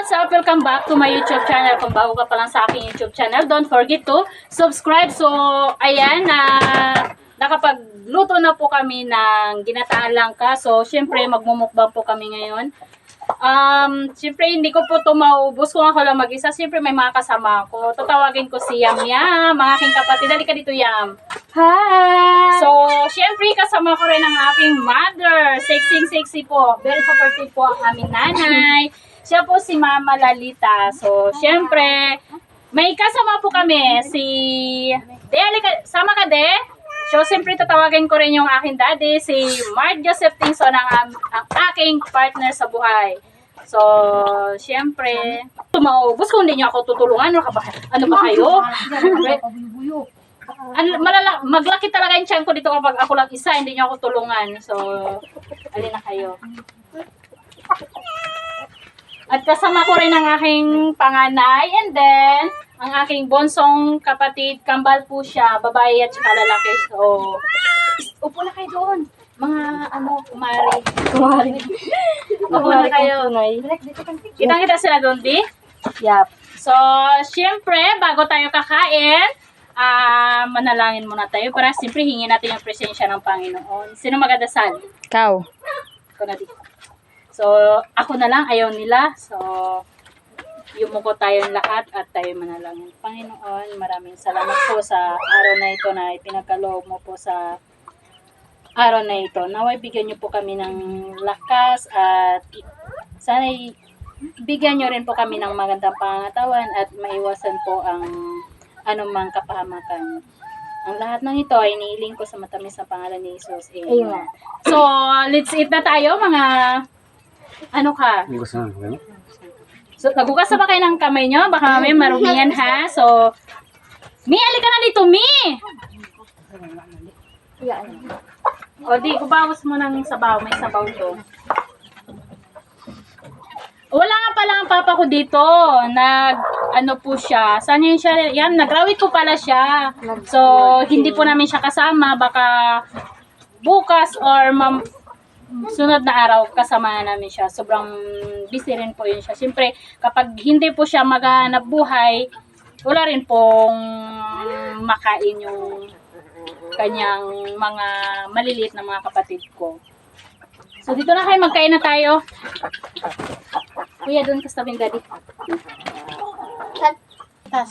what's up? Welcome back to my YouTube channel. Kung bago ka pa lang sa aking YouTube channel, don't forget to subscribe. So, ayan, nakapagluto na po kami ng ginataan langka. So, syempre, magmumukbang po kami ngayon. Syempre, hindi ko po ito maubos kung ako lang mag-isa. Syempre, may mga kasama ko. Tatawagin ko si Yam Yam, mga aking kapatid. Dali ka dito, Yam. Hi! So, syempre, kasama ko rin ang aking mother. Sexy po. Very supportive po ang aming nanay. Siya po si Mama Lalita. So, syempre, may kasama po kami. Si De, sama ka, De? So, siyempre, tatawagin ko rin yung aking daddy, si Mark Joseph Tingson, ang aking partner sa buhay. So, siyempre, maubos kung hindi niyo ako tutulungan. Ano ba kayo? Maglaki talaga yung tiyan ko dito kapag ako lang isa, hindi niyo ako tulungan. So, alin na kayo. At kasama ko rin ang aking panganay, and then, ang aking bonsong kapatid, kambal po siya, babae at saka lalaki. So, upo na kayo doon. Mga, kumari. Upo na kayo. Kitang-kita sila doon, di? Yup. So, syempre, bago tayo kakain, manalangin muna tayo para siyempre hingin natin yung presensya ng Panginoon. Sino magdadasal? Ikaw. Ako na dito. So, ako na lang, ayaw nila. So, yumuko tayong lahat at tayo manalangin. Panginoon, maraming salamat po sa araw na ito na ipinagkaloob mo po sa araw na ito. Naway bigyan niyo po kami ng lakas at sana bigyan niyo rin po kami ng magandang pangatawan at maiwasan po ang anumang kapahamakan. Ang lahat ng ito ay iniiling ko sa matamis na pangalan ni Jesus. Amen. So, let's eat na tayo mga So, nagugas na ba kayo ng kamay nyo? Baka may marumihan ha. So, Mi, alika na dito, Mi! O, di, kubawas mo ng sabaw. May sabaw to. Wala nga pala ang papa ko dito. Po siya. Saan yun siya? Yan, nagrawit po pala siya. So, hindi po namin siya kasama. Baka bukas or sunod na araw kasama namin siya. Sobrang busy rin po yun siya. Siyempre, kapag hindi po siya maghahanap buhay, wala rin pong makain yung kanyang mga maliliit na mga kapatid ko. So, dito na kayo. Magkain na tayo. Kuya, doon ka sa tabing daddy. Tas.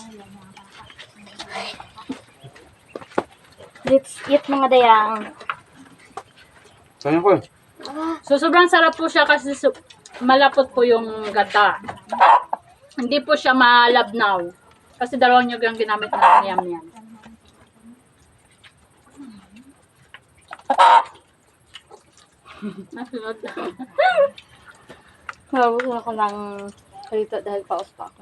Let's eat mga dayang. Saan ko? So, sobrang sarap po siya kasi malapot po yung gata. Hindi po siya malabnaw. Kasi dalawang nyug yung ginamit ng Yam Yam. Nasunod. Nabusin ako ng salita dahil paus pa ako.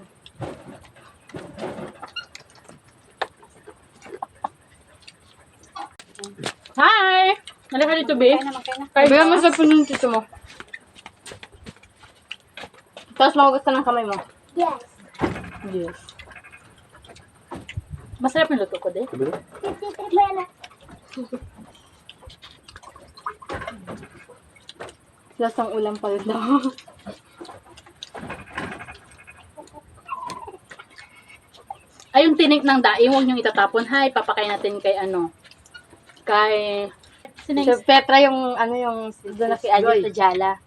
Hi! Nalika dito, be. Bigyan mo sa punong tito mo. Tapos mahugas ka ng kamay mo. Yes. Masarap yung luto ko, de. Lasang ulam pa rin daw. Ay, yung tinik ng daing, huwag niyong itatapon. Hi, papakain natin kay kay... So, Petra yung, yung doon na kay Adyo sa Jala.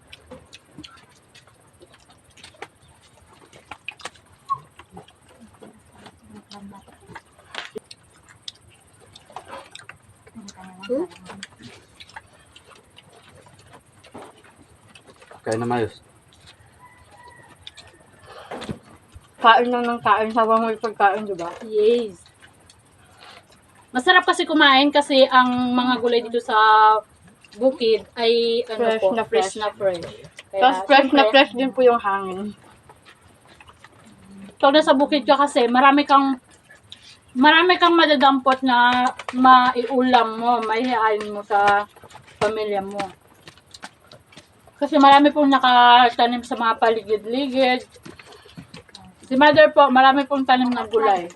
Kaya na mayos. Kain lang ng kain, habang may pagkain, diba? Yes. Masarap kasi kumain kasi ang mga gulay dito sa bukid ay fresh na fresh. Kaya, Tapos fresh na syempre, fresh din po yung hangin. Pag nasa bukid ka kasi, marami kang madadampot na maiulam mo, maihain mo sa pamilya mo. Kasi marami pong nakatanim sa mga paligid-ligid. Si mother po, marami pong tanim ng gulay.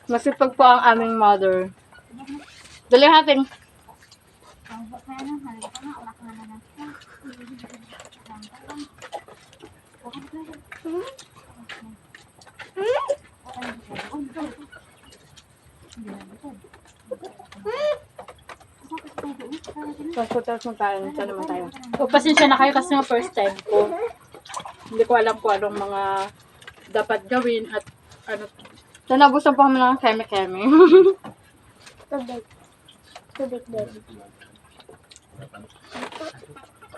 Masipag po ang aming mother. Dali natin. Tapos mo tayo. Ito naman tayo. O, pasensya na kayo kasi nga first time ko. Hindi ko alam kung anong mga dapat gawin at ano. So, nagustuhan po kami ng keme-keme. Tubig din.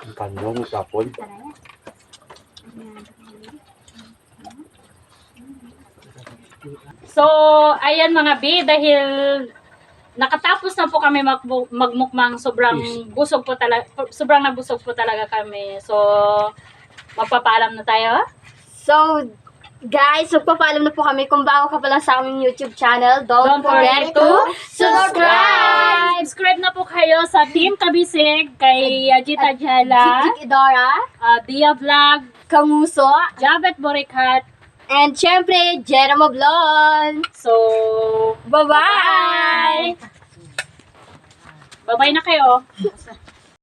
Ang panlong, tapon. So, ayan mga B, dahil nakatapos na po kami magmukmang, sobrang busog po talaga, sobrang nabusog po talaga kami. So, magpapaalam na tayo. So, guys, magpapaalam na po kami. Kung bago ka pa lang sa aming YouTube channel, don't forget to subscribe! Subscribe na po kayo sa Team Kabisig, kay Jita Jala, Jik Idora, Dia Vlog, Kamuso, Jabet Borikat. and syempre, Jerome Oblon. So, Bye-bye! bye-bye na kayo.